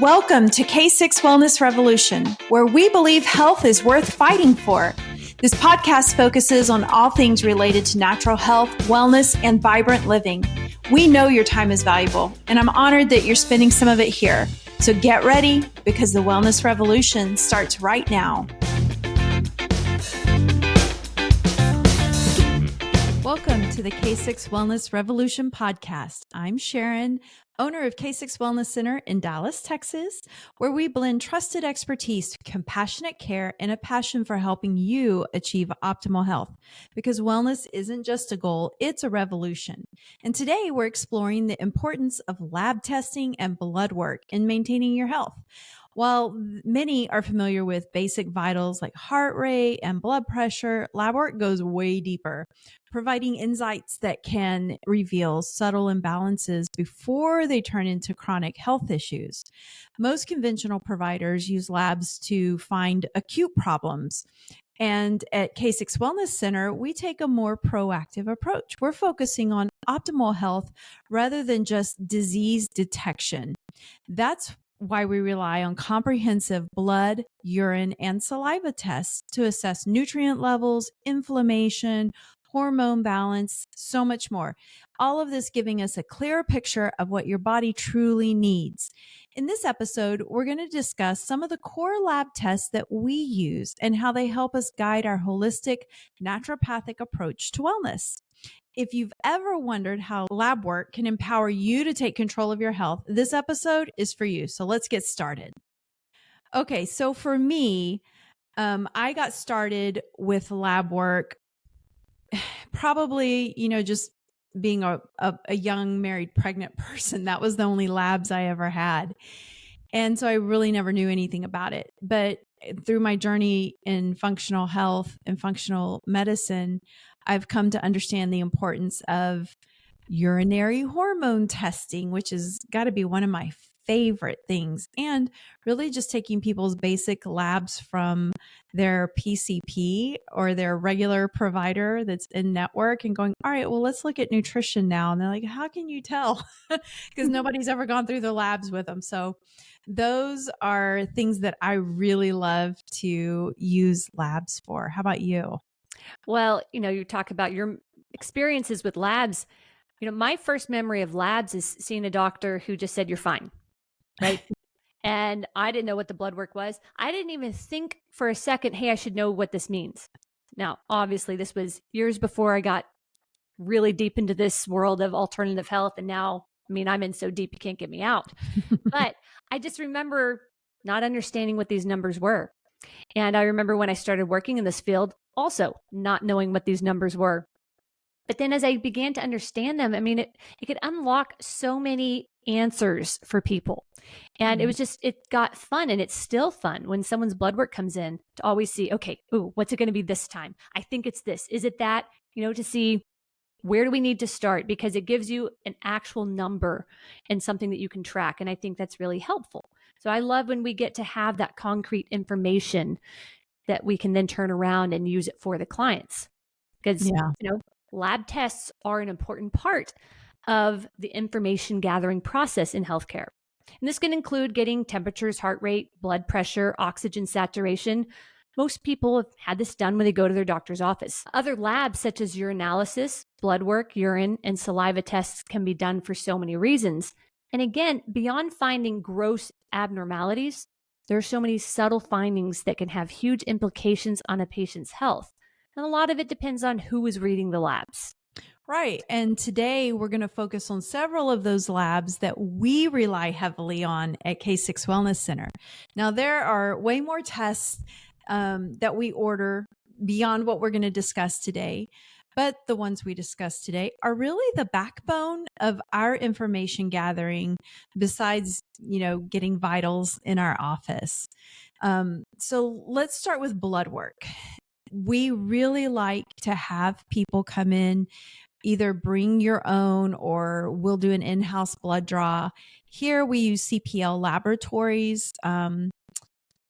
Welcome to K6 Wellness Revolution, where we believe health is worth fighting for. This podcast focuses on all things related to natural health, wellness, and vibrant living. We know your time is valuable, and I'm honored that you're spending some of it here. So get ready, because the Wellness Revolution starts right now. Welcome to the K6 Wellness Revolution podcast. I'm Sharon, owner of K6 Wellness Center in Dallas, Texas, where we blend trusted expertise, compassionate care, and a passion for helping you achieve optimal health. Because wellness isn't just a goal, it's a revolution. And today we're exploring the importance of lab testing and blood work in maintaining your health. While many are familiar with basic vitals like heart rate and blood pressure, lab work goes way deeper, providing insights that can reveal subtle imbalances before they turn into chronic health issues. Most conventional providers use labs to find acute problems. And at K6 Wellness Center, we take a more proactive approach. We're focusing on optimal health rather than just disease detection. That's why we rely on comprehensive blood, urine, and saliva tests to assess nutrient levels, inflammation, hormone balance, so much more. All of this giving us a clearer picture of what your body truly needs. In this episode, we're going to discuss some of the core lab tests that we use and how they help us guide our holistic naturopathic approach to wellness. If you've ever wondered how lab work can empower you to take control of your health, this episode is for you. So let's get started. Okay, so for me, I got started with lab work probably, just being a young married pregnant person. That was the only labs I ever had. And so I really never knew anything about it. But through my journey in functional health and functional medicine, I've come to understand the importance of urinary hormone testing, which has got to be one of my favorite things, and really just taking people's basic labs from their PCP or their regular provider that's in network and going, all right, well, let's look at nutrition now. And they're like, how can you tell? Because nobody's ever gone through the labs with them. So those are things that I really love to use labs for. How about you? Well, you talk about your experiences with labs. My first memory of labs is seeing a doctor who just said, you're fine, right? And I didn't know what the blood work was. I didn't even think for a second, hey, I should know what this means. Now, obviously, this was years before I got really deep into this world of alternative health. And now, I'm in so deep, you can't get me out. But I just remember not understanding what these numbers were. And I remember when I started working in this field, also not knowing what these numbers were. But then as I began to understand them, it could unlock so many answers for people. And it got fun, and it's still fun when someone's blood work comes in to always see, okay, what's it going to be this time? I think it's this. Is it that? To see where do we need to start? Because it gives you an actual number and something that you can track. And I think that's really helpful. So I love when we get to have that concrete information that we can then turn around and use it for the clients. Because, lab tests are an important part of the information gathering process in healthcare. And this can include getting temperatures, heart rate, blood pressure, oxygen saturation. Most people have had this done when they go to their doctor's office. Other labs such as urinalysis, blood work, urine, and saliva tests can be done for so many reasons. And again, beyond finding gross abnormalities, there are so many subtle findings that can have huge implications on a patient's health. And a lot of it depends on who is reading the labs. Right. And today we're going to focus on several of those labs that we rely heavily on at K6 Wellness Center. Now, there are way more tests that we order beyond what we're going to discuss today. But the ones we discussed today are really the backbone of our information gathering besides, getting vitals in our office. So let's start with blood work. We really like to have people come in, either bring your own or we'll do an in-house blood draw. Here we use CPL laboratories.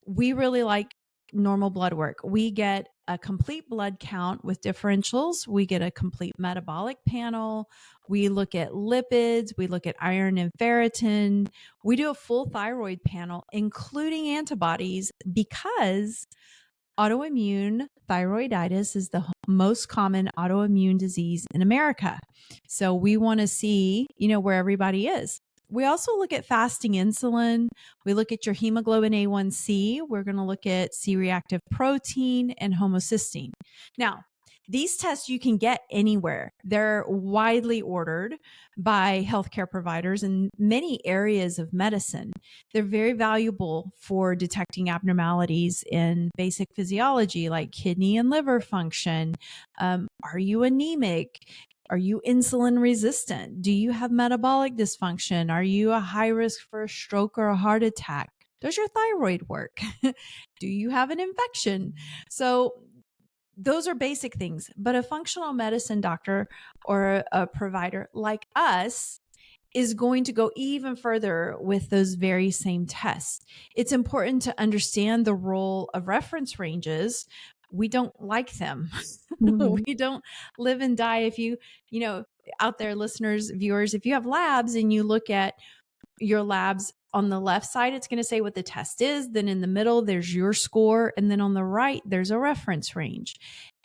We really like normal blood work. We get a complete blood count with differentials. We get a complete metabolic panel. We look at lipids. We look at iron and ferritin. We do a full thyroid panel, including antibodies, because autoimmune thyroiditis is the most common autoimmune disease in America. So we want to see, where everybody is. We also look at fasting insulin. We look at your hemoglobin A1C. We're going to look at C-reactive protein and homocysteine. Now, these tests you can get anywhere. They're widely ordered by healthcare providers in many areas of medicine. They're very valuable for detecting abnormalities in basic physiology like kidney and liver function. Are you anemic? Are you insulin resistant? Do you have metabolic dysfunction? Are you a high risk for a stroke or a heart attack? Does your thyroid work? Do you have an infection? So those are basic things, but a functional medicine doctor or a provider like us is going to go even further with those very same tests. It's important to understand the role of reference ranges. We don't like them. We don't live and die. If you out there, listeners, viewers, if you have labs and you look at your labs, on the left side, it's going to say what the test is. Then in the middle, there's your score. And then on the right, there's a reference range.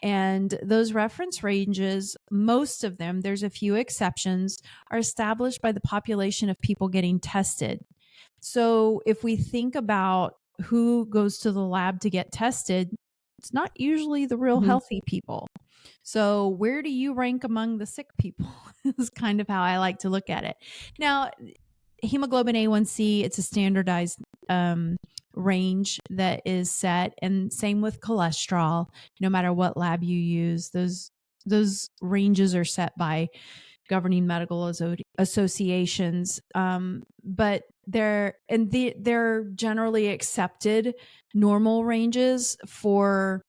And those reference ranges, most of them, there's a few exceptions, are established by the population of people getting tested. So if we think about who goes to the lab to get tested, it's not usually the real healthy people. So where do you rank among the sick people? Is kind of how I like to look at it. Now, hemoglobin A1C, it's a standardized range that is set, and same with cholesterol. No matter what lab you use, those ranges are set by governing medical associations. But they're generally accepted normal ranges for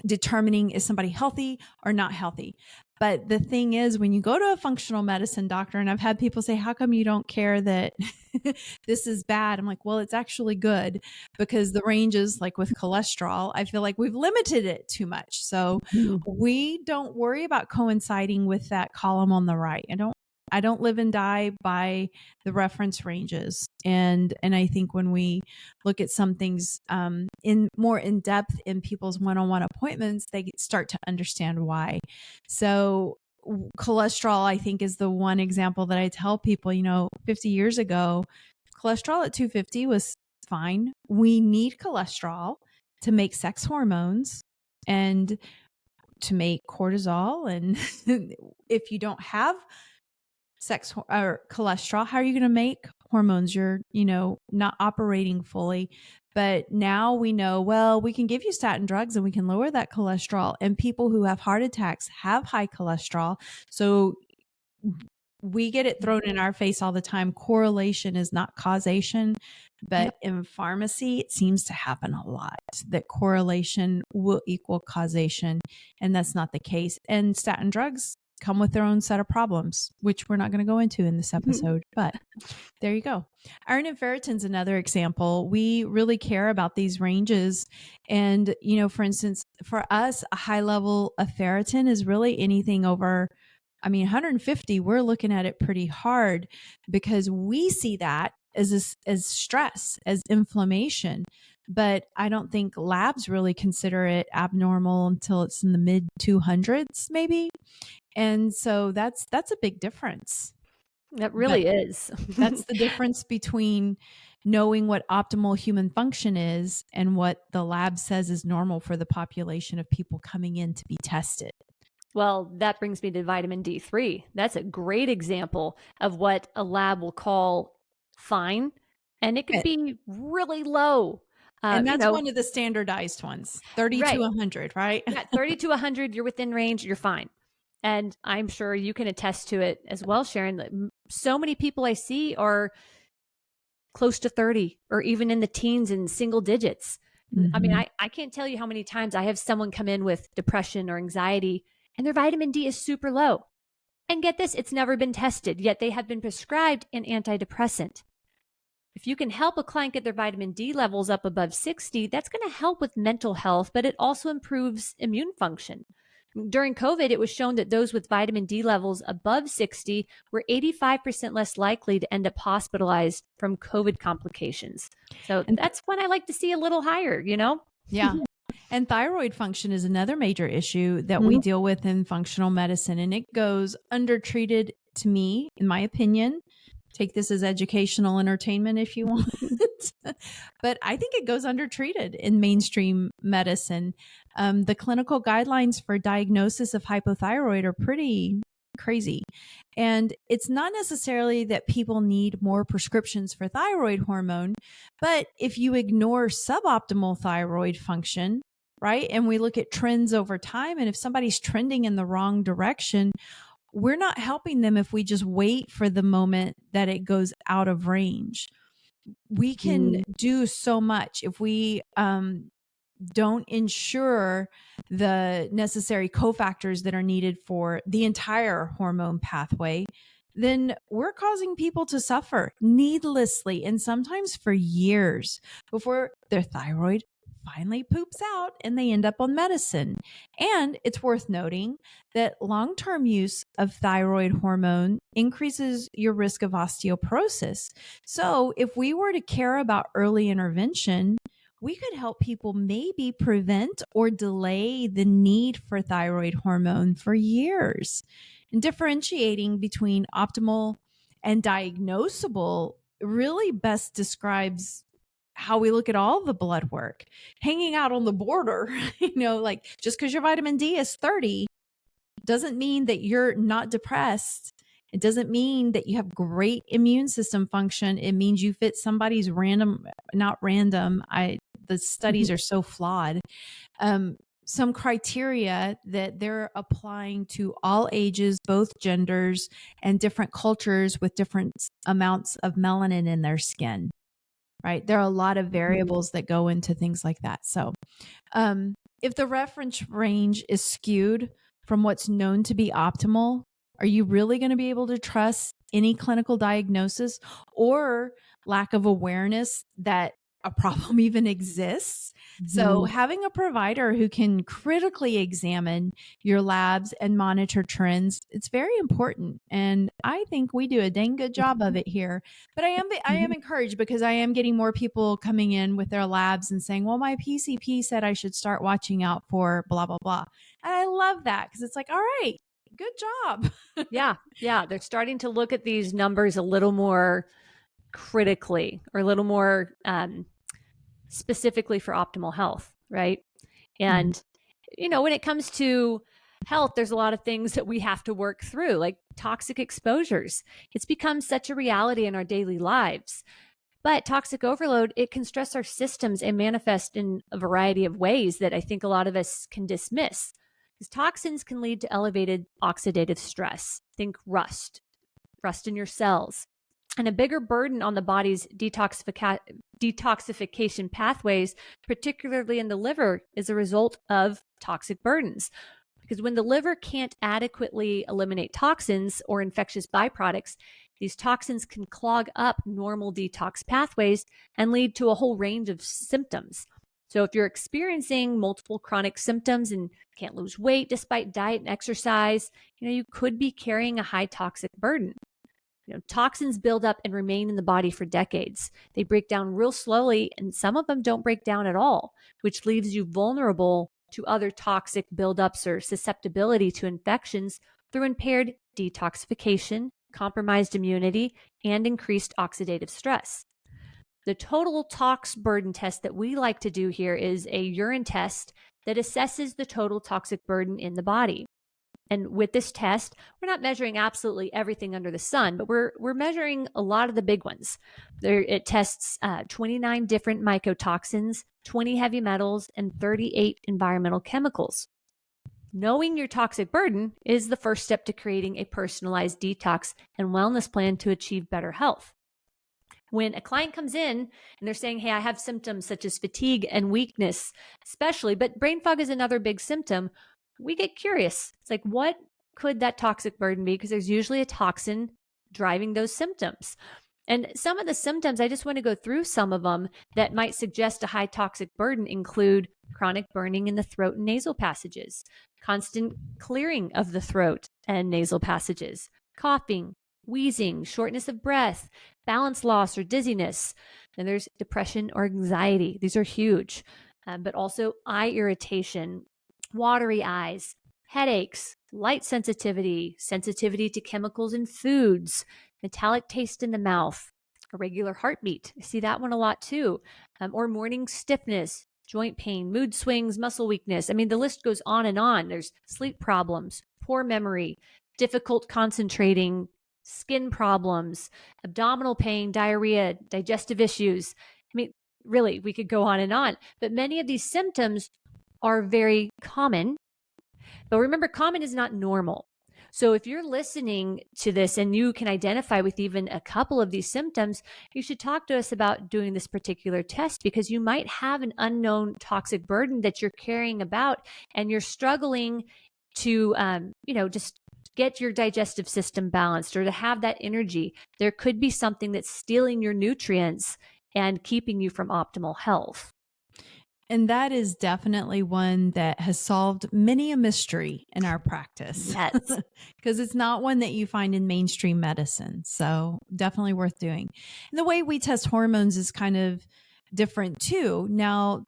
determining is somebody healthy or not healthy. But the thing is, when you go to a functional medicine doctor, and I've had people say, how come you don't care that this is bad? I'm like, well, it's actually good, because the ranges, like with cholesterol, I feel like we've limited it too much. So we don't worry about coinciding with that column on the right. I don't live and die by the reference ranges. And I think when we look at some things in more in depth in people's one-on-one appointments, they start to understand why. So cholesterol, I think, is the one example that I tell people, 50 years ago, cholesterol at 250 was fine. We need cholesterol to make sex hormones and to make cortisol. And if you don't have sex or cholesterol, how are you going to make hormones? You're, not operating fully. But now we know, well, we can give you statin drugs and we can lower that cholesterol. And people who have heart attacks have high cholesterol. So we get it thrown in our face all the time. Correlation is not causation. But in pharmacy, it seems to happen a lot, that correlation will equal causation. And that's not the case. And statin drugs come with their own set of problems, which we're not going to go into in this episode, but there you go. Iron and ferritin is another example. We really care about these ranges. And, for instance, for us, a high level of ferritin is really anything over, 150, we're looking at it pretty hard, because we see that as stress, as inflammation. But I don't think labs really consider it abnormal until it's in the mid 200s, maybe. And so that's a big difference. That really is. That's the difference between knowing what optimal human function is and what the lab says is normal for the population of people coming in to be tested. Well, that brings me to vitamin D3. That's a great example of what a lab will call fine, and it could be really low. And that's one of the standardized ones, 30 to 100, right? Yeah, 30 to 100, you're within range, you're fine. And I'm sure you can attest to it as well, Sharon. So many people I see are close to 30 or even in the teens and single digits. I can't tell you how many times I have someone come in with depression or anxiety and their vitamin D is super low. And get this, it's never been tested, yet they have been prescribed an antidepressant. If you can help a client get their vitamin D levels up above 60, that's going to help with mental health, but it also improves immune function. During COVID, it was shown that those with vitamin D levels above 60 were 85% less likely to end up hospitalized from COVID complications. So And that's when I like to see a little higher, you know? yeah. And thyroid function is another major issue that we Mhm. deal with in functional medicine, and it goes undertreated to me, in my opinion. Take this as educational entertainment if you want. But I think it goes undertreated in mainstream medicine. The clinical guidelines for diagnosis of hypothyroid are pretty crazy. And it's not necessarily that people need more prescriptions for thyroid hormone, but if you ignore suboptimal thyroid function, right? And we look at trends over time, and if somebody's trending in the wrong direction, we're not helping them if we just wait for the moment that it goes out of range. We can do so much if we don't ensure the necessary cofactors that are needed for the entire hormone pathway, then we're causing people to suffer needlessly and sometimes for years before their thyroid finally poops out and they end up on medicine. And it's worth noting that long-term use of thyroid hormone increases your risk of osteoporosis. So if we were to care about early intervention, we could help people maybe prevent or delay the need for thyroid hormone for years. And differentiating between optimal and diagnosable really best describes how we look at all the blood work. Hanging out on the border, like just because your vitamin D is 30 doesn't mean that you're not depressed. It doesn't mean that you have great immune system function. It means you fit somebody's not random. The studies are so flawed. Some criteria that they're applying to all ages, both genders, and different cultures with different amounts of melanin in their skin, right? There are a lot of variables that go into things like that. So if the reference range is skewed from what's known to be optimal, are you really going to be able to trust any clinical diagnosis or lack of awareness that a problem even exists? So having a provider who can critically examine your labs and monitor trends, it's very important. And I think we do a dang good job of it here. But I am encouraged because I am getting more people coming in with their labs and saying, well, my PCP said I should start watching out for blah, blah, blah. And I love that because it's like, all right, good job. Yeah. They're starting to look at these numbers a little more critically or a little more specifically for optimal health, right? And, when it comes to health, there's a lot of things that we have to work through, like toxic exposures. It's become such a reality in our daily lives. But toxic overload, it can stress our systems and manifest in a variety of ways that I think a lot of us can dismiss. Because toxins can lead to elevated oxidative stress. Think rust in your cells, and a bigger burden on the body's detoxification pathways, particularly in the liver, is a result of toxic burdens. Because when the liver can't adequately eliminate toxins or infectious byproducts, these toxins can clog up normal detox pathways and lead to a whole range of symptoms. So if you're experiencing multiple chronic symptoms and can't lose weight despite diet and exercise, you could be carrying a high toxic burden. Toxins build up and remain in the body for decades. They break down real slowly, and some of them don't break down at all, which leaves you vulnerable to other toxic buildups or susceptibility to infections through impaired detoxification, compromised immunity, and increased oxidative stress. The total tox burden test that we like to do here is a urine test that assesses the total toxic burden in the body. And with this test, we're not measuring absolutely everything under the sun, but we're measuring a lot of the big ones. It tests 29 different mycotoxins, 20 heavy metals, and 38 environmental chemicals. Knowing your toxic burden is the first step to creating a personalized detox and wellness plan to achieve better health. When a client comes in and they're saying, hey, I have symptoms such as fatigue and weakness, especially, but brain fog is another big symptom, we get curious. It's like, what could that toxic burden be? Because there's usually a toxin driving those symptoms. And some of the symptoms, I just want to go through some of them that might suggest a high toxic burden include chronic burning in the throat and nasal passages, constant clearing of the throat and nasal passages, coughing, wheezing, shortness of breath, balance loss or dizziness. And there's depression or anxiety. These are huge. But also eye irritation, watery eyes, headaches, light sensitivity, sensitivity to chemicals in foods, metallic taste in the mouth, irregular heartbeat. I see that one a lot too. Or morning stiffness, joint pain, mood swings, muscle weakness. I mean, the list goes on and on. There's sleep problems, poor memory, difficult concentrating, skin problems, abdominal pain, diarrhea, digestive issues. I mean, really, we could go on and on. But many of these symptoms are very common. But remember, common is not normal. So if you're listening to this and you can identify with even a couple of these symptoms, you should talk to us about doing this particular test, because you might have an unknown toxic burden that you're carrying about and you're struggling to, just get your digestive system balanced or to have that energy. There could be something that's stealing your nutrients and keeping you from optimal health. And that is definitely one that has solved many a mystery in our practice. Yes. Because it's not one that you find in mainstream medicine. So definitely worth doing. And the way we test hormones is kind of different too. Now,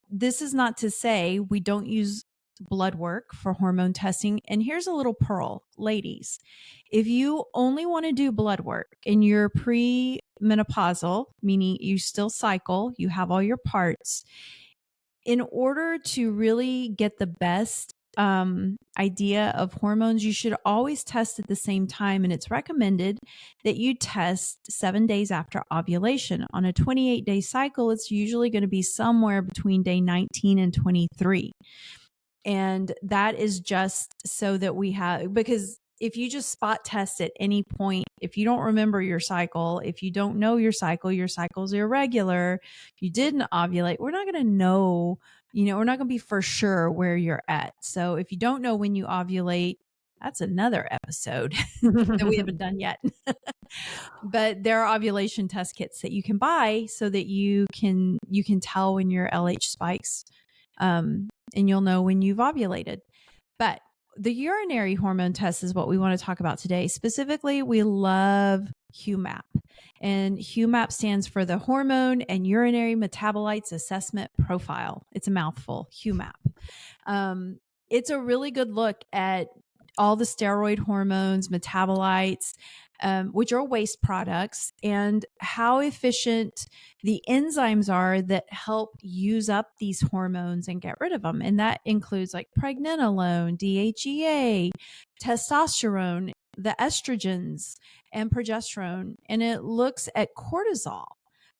this is not to say we don't use blood work for hormone testing. And here's a little pearl, ladies. If you only want to do blood work and you're pre-menopausal, meaning you still cycle, you have all your parts, in order to really get the best idea of hormones, you should always test at the same time. And it's recommended that you test 7 days after ovulation. On a 28-day cycle, it's usually going to be somewhere between day 19 and 23. And that is just so that we have, because if you just spot test at any point, if you don't remember your cycle, if you don't know your cycle's irregular, you didn't ovulate, we're not going to know, we're not going to be for sure where you're at. So if you don't know when you ovulate, that's another episode that we haven't done yet. But there are ovulation test kits that you can buy so that you can tell when your LH spikes, and you'll know when you've ovulated. But the urinary hormone test is what we want to talk about today. Specifically, we love HUMAP. And HUMAP stands for the Hormone and Urinary Metabolites Assessment Profile. It's a mouthful, HUMAP. It's a really good look at all the steroid hormones, metabolites, which are waste products, and how efficient the enzymes are that help use up these hormones and get rid of them. And that includes like pregnenolone, DHEA, testosterone, the estrogens, and progesterone. And it looks at cortisol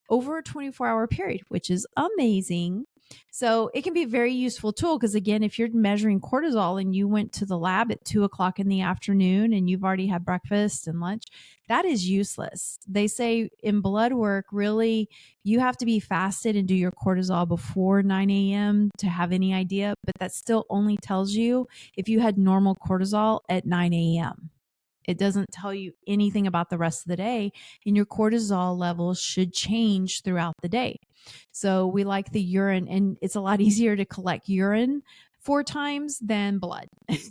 over a 24-hour period, which is amazing. So it can be a very useful tool, because again, if you're measuring cortisol and you went to the lab at 2:00 in the afternoon and you've already had breakfast and lunch, that is useless. They say in blood work, really, you have to be fasted and do your cortisol before 9 a.m. to have any idea, but that still only tells you if you had normal cortisol at 9 a.m. It doesn't tell you anything about the rest of the day, and your cortisol levels should change throughout the day. So we like the urine, and it's a lot easier to collect urine 4 times than blood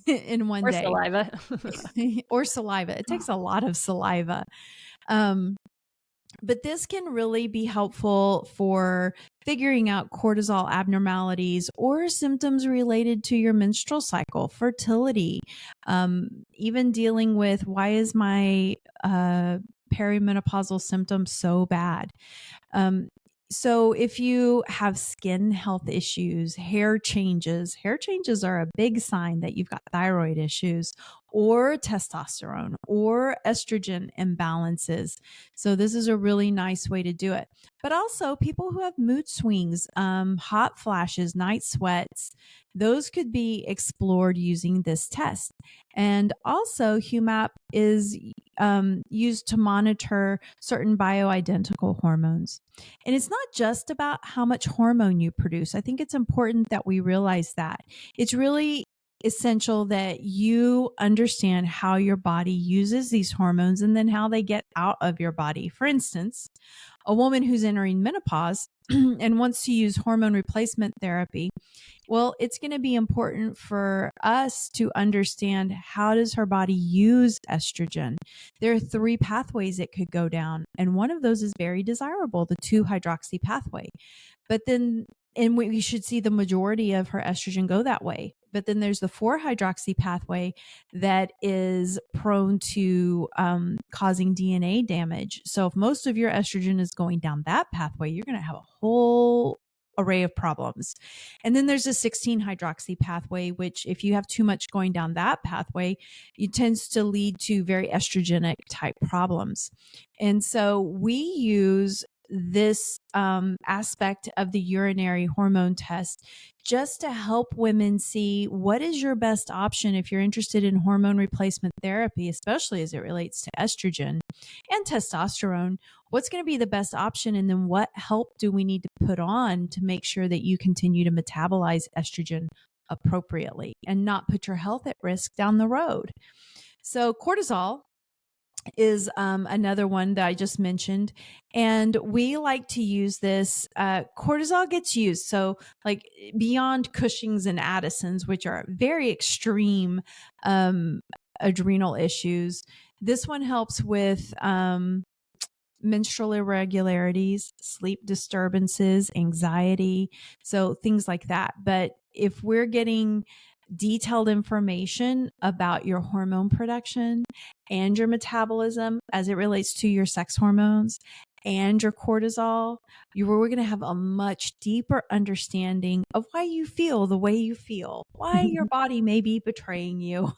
in one day. Or saliva. Or saliva. It takes a lot of saliva. But this can really be helpful for figuring out cortisol abnormalities or symptoms related to your menstrual cycle, fertility, even dealing with, why is my perimenopausal symptoms so bad? So if you have skin health issues, hair changes are a big sign that you've got thyroid issues or testosterone or estrogen imbalances. So this is a really nice way to do it. But also people who have mood swings, hot flashes, night sweats, those could be explored using this test. And also HUMAP is used to monitor certain bioidentical hormones. And it's not just about how much hormone you produce. I think it's important that we realize that. It's really essential that you understand how your body uses these hormones and then how they get out of your body. For instance, a woman who's entering menopause and wants to use hormone replacement therapy, well, it's going to be important for us to understand, how does her body use estrogen? There are three pathways it could go down, and one of those is very desirable, the 2-hydroxy pathway. But then, and we should see the majority of her estrogen go that way. But then there's the 4-hydroxy pathway that is prone to causing DNA damage. So if most of your estrogen is going down that pathway, you're going to have a whole array of problems. And then there's a 16-hydroxy pathway, which if you have too much going down that pathway, it tends to lead to very estrogenic type problems. And so we use this aspect of the urinary hormone test just to help women see what is your best option if you're interested in hormone replacement therapy, especially as it relates to estrogen and testosterone. What's going to be the best option? And then what help do we need to put on to make sure that you continue to metabolize estrogen appropriately and not put your health at risk down the road? So cortisol is another one that I just mentioned. And we like to use this. Cortisol gets used. So like beyond Cushing's and Addison's, which are very extreme adrenal issues, this one helps with menstrual irregularities, sleep disturbances, anxiety. So things like that. But if we're getting detailed information about your hormone production and your metabolism as it relates to your sex hormones and your cortisol, we're going to have a much deeper understanding of why you feel the way you feel, why your body may be betraying you.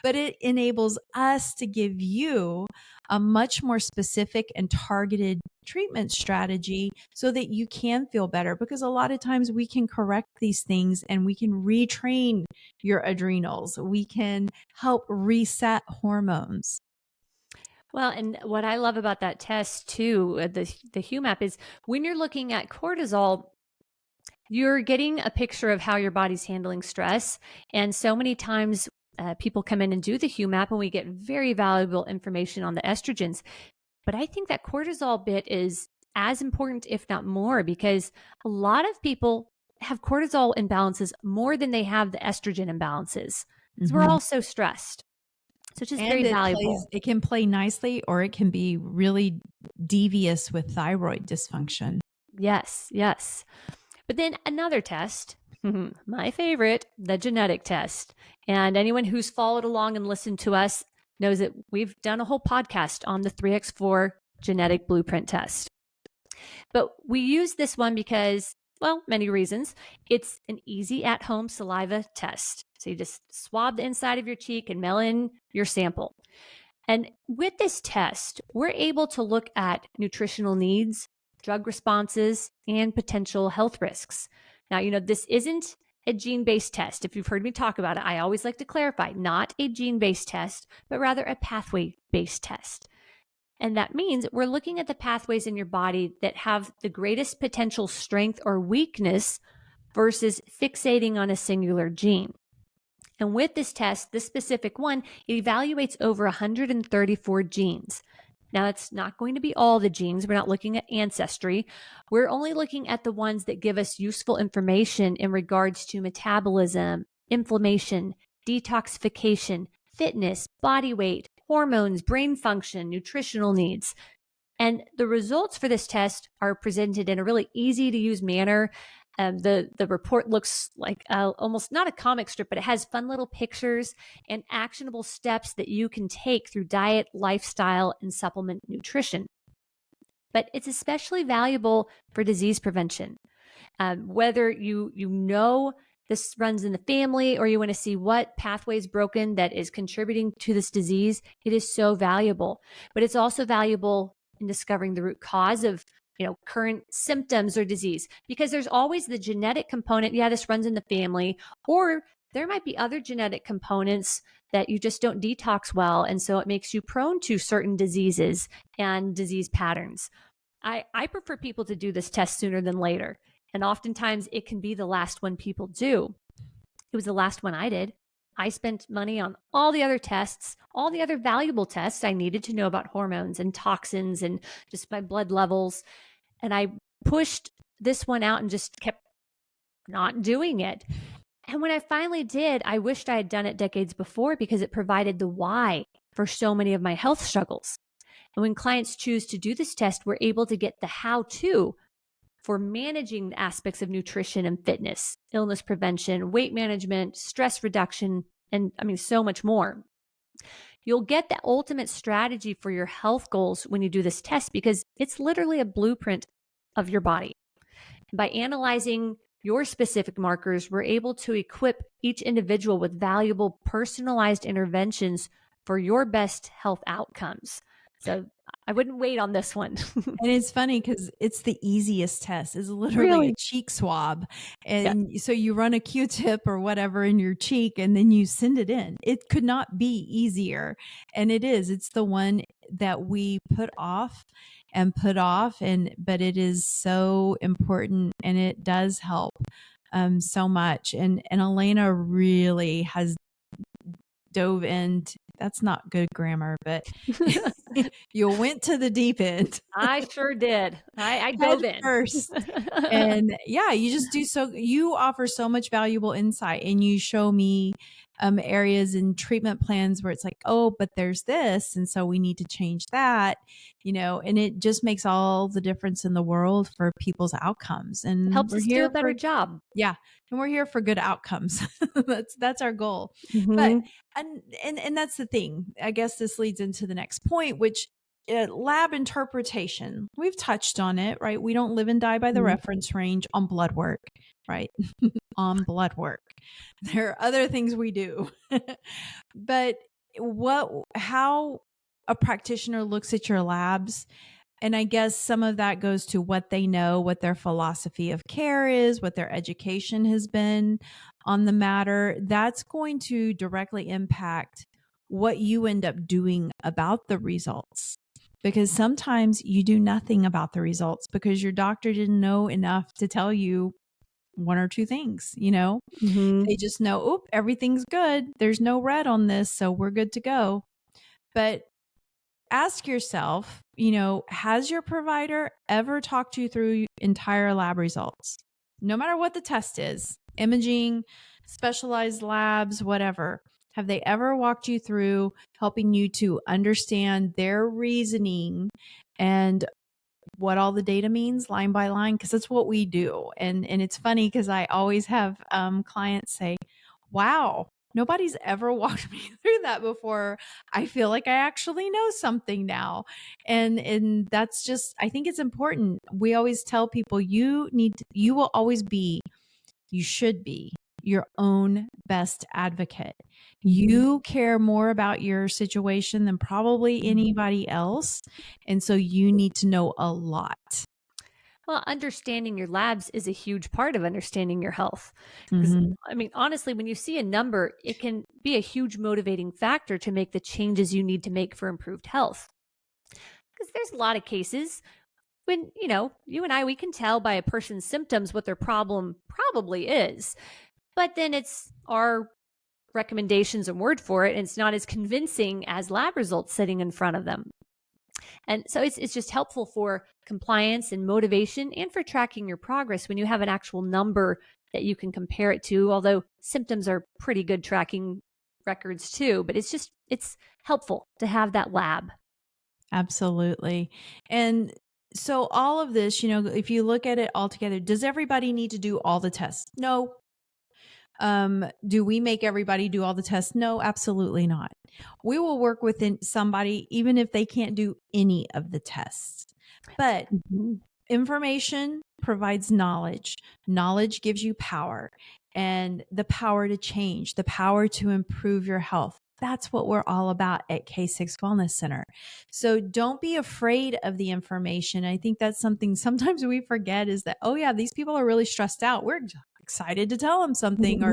But it enables us to give you a much more specific and targeted treatment strategy so that you can feel better, because a lot of times we can correct these things and we can retrain your adrenals. We can help reset hormones. Well, and what I love about that test too, the HUMAP, is when you're looking at cortisol, you're getting a picture of how your body's handling stress. And so many times people come in and do the HUMAP and we get very valuable information on the estrogens. But I think that cortisol bit is as important, if not more, because a lot of people have cortisol imbalances more than they have the estrogen imbalances, because we're all so stressed. So it's just And very valuable. it can play nicely, or it can be really devious with thyroid dysfunction. Yes, yes. But then another test, my favorite, the genetic test. And anyone who's followed along and listened to us knows that we've done a whole podcast on the 3x4 genetic blueprint test. But we use this one because, well, many reasons. It's an easy at-home saliva test. So you just swab the inside of your cheek and mail in your sample. And with this test, we're able to look at nutritional needs, drug responses, and potential health risks. Now, this isn't a gene-based test. If you've heard me talk about it, I always like to clarify, not a gene-based test, but rather a pathway-based test. And that means we're looking at the pathways in your body that have the greatest potential strength or weakness versus fixating on a singular gene. And with this test, this specific one, it evaluates over 134 genes. Now, it's not going to be all the genes. We're not looking at ancestry. We're only looking at the ones that give us useful information in regards to metabolism, inflammation, detoxification, fitness, body weight, hormones, brain function, nutritional needs. And the results for this test are presented in a really easy to use manner. The report looks like almost not a comic strip, but it has fun little pictures and actionable steps that you can take through diet, lifestyle, and supplement nutrition. But it's especially valuable for disease prevention. Whether you know this runs in the family or you want to see what pathway is broken that is contributing to this disease, it is so valuable. But it's also valuable in discovering the root cause of current symptoms or disease, because there's always the genetic component. Yeah, this runs in the family, or there might be other genetic components that you just don't detox well. And so it makes you prone to certain diseases and disease patterns. I prefer people to do this test sooner than later. And oftentimes it can be the last one people do. It was the last one I did. I spent money on all the other tests, all the other valuable tests I needed to know about hormones and toxins and just my blood levels. And I pushed this one out and just kept not doing it. And when I finally did, I wished I had done it decades before because it provided the why for so many of my health struggles. And when clients choose to do this test, we're able to get the how to for managing the aspects of nutrition and fitness, illness prevention, weight management, stress reduction, and so much more. You'll get the ultimate strategy for your health goals when you do this test because it's literally a blueprint of your body. By analyzing your specific markers, we're able to equip each individual with valuable personalized interventions for your best health outcomes. So I wouldn't wait on this one. And it's funny because it's the easiest test. It's literally a cheek swab. And so you run a Q-tip or whatever in your cheek and then you send it in. It could not be easier. And it is. It's the one that we put off and put off. But it is so important and it does help so much. And Elena really has dove into, that's not good grammar, but you went to the deep end. I sure did. I dove in first. And yeah, you just do you offer so much valuable insight and you show me areas and treatment plans where it's like, oh, but there's this. And so we need to change that, and it just makes all the difference in the world for people's outcomes. And helps us do a better job. Yeah. And we're here for good outcomes. That's our goal. Mm-hmm. But, and that's the thing. I guess this leads into the next point, which lab interpretation. We've touched on it, right? We don't live and die by the reference range on blood work, right? On blood work. There are other things we do. But how a practitioner looks at your labs, and I guess some of that goes to what they know, what their philosophy of care is, what their education has been on the matter. That's going to directly impact what you end up doing about the results. Because sometimes you do nothing about the results because your doctor didn't know enough to tell you one or two things, They just know, oh, everything's good. There's no red on this, so we're good to go. But ask yourself, has your provider ever talked you through entire lab results? No matter what the test is, imaging, specialized labs, whatever. Have they ever walked you through helping you to understand their reasoning and what all the data means line by line? Because that's what we do. And it's funny because I always have clients say, wow, nobody's ever walked me through that before. I feel like I actually know something now. And that's just, I think it's important. We always tell people you will always be, you should be your own best advocate. You care more about your situation than probably anybody else. And so you need to know a lot. Well, understanding your labs is a huge part of understanding your health. Honestly, when you see a number, it can be a huge motivating factor to make the changes you need to make for improved health. Because there's a lot of cases when, you and I, we can tell by a person's symptoms what their problem probably is. But then it's our recommendations and word for it, and it's not as convincing as lab results sitting in front of them. And so it's just helpful for compliance and motivation and for tracking your progress when you have an actual number that you can compare it to, although symptoms are pretty good tracking records too. But it's helpful to have that lab. Absolutely. And so all of this, if you look at it all together, does everybody need to do all the tests? No. Do we make everybody do all the tests? No, absolutely not. We will work with somebody even if they can't do any of the tests. But information provides knowledge. Knowledge gives you power, and the power to change, the power to improve your health. That's what we're all about at K6 Wellness Center. So don't be afraid of the information. I think that's something sometimes we forget is that, oh yeah, these people are really stressed out. We're excited to tell them something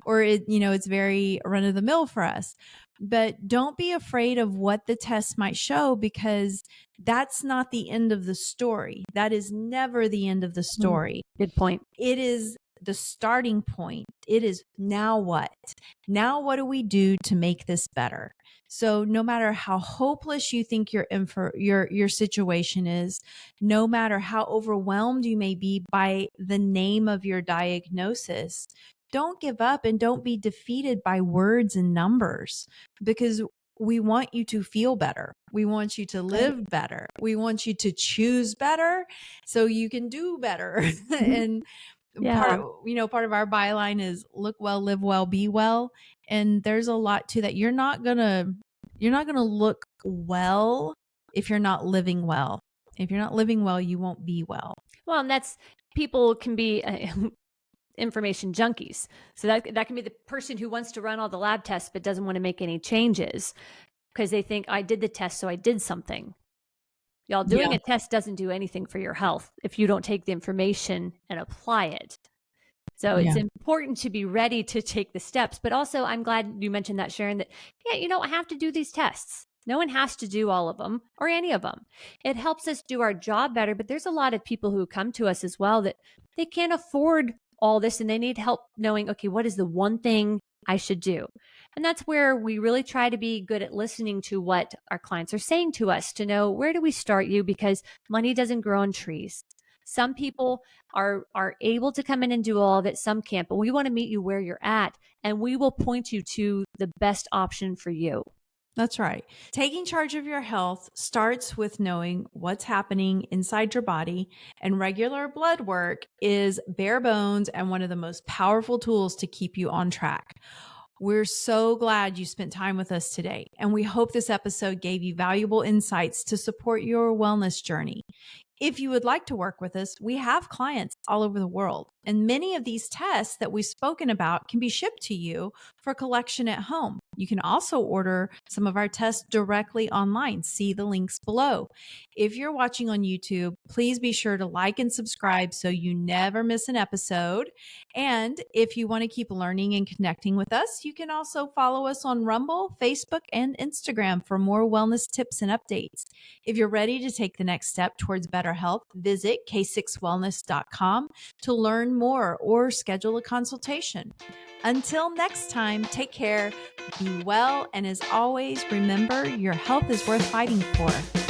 or it, it's very run of the mill for us. But don't be afraid of what the test might show because that's not the end of the story. That is never the end of the story. Good point. It is the starting point. It is now what? Now what do we do to make this better? So no matter how hopeless you think your situation is, no matter how overwhelmed you may be by the name of your diagnosis, don't give up and don't be defeated by words and numbers, because we want you to feel better. We want you to live better. We want you to choose better so you can do better. And part of our byline is look well, live well, be well. And there's a lot to that. You're not going to look well if you're not living well. If you're not living well, you won't be well. Well, and people can be information junkies. So that can be the person who wants to run all the lab tests but doesn't want to make any changes because they think I did the test, so I did something. Y'all, doing a test doesn't do anything for your health if you don't take the information and apply it. So it's important to be ready to take the steps. But also, I'm glad you mentioned that, Sharon, that, you don't have to do these tests. No one has to do all of them or any of them. It helps us do our job better. But there's a lot of people who come to us as well that they can't afford all this and they need help knowing, okay, what is the one thing I should do? And that's where we really try to be good at listening to what our clients are saying to us to know, where do we start you? Because money doesn't grow on trees. Some people are able to come in and do all of it. Some can't, but we want to meet you where you're at and we will point you to the best option for you. That's right. Taking charge of your health starts with knowing what's happening inside your body, and regular blood work is bare bones and one of the most powerful tools to keep you on track. We're so glad you spent time with us today, and we hope this episode gave you valuable insights to support your wellness journey. If you would like to work with us, we have clients all over the world, and many of these tests that we've spoken about can be shipped to you for collection at home. You can also order some of our tests directly online. See the links below. If you're watching on YouTube, please be sure to like and subscribe so you never miss an episode. And if you want to keep learning and connecting with us, you can also follow us on Rumble, Facebook, and Instagram for more wellness tips and updates. If you're ready to take the next step towards better health, visit k6wellness.com to learn more or schedule a consultation. Until next time, take care, be well, and as always, remember your health is worth fighting for.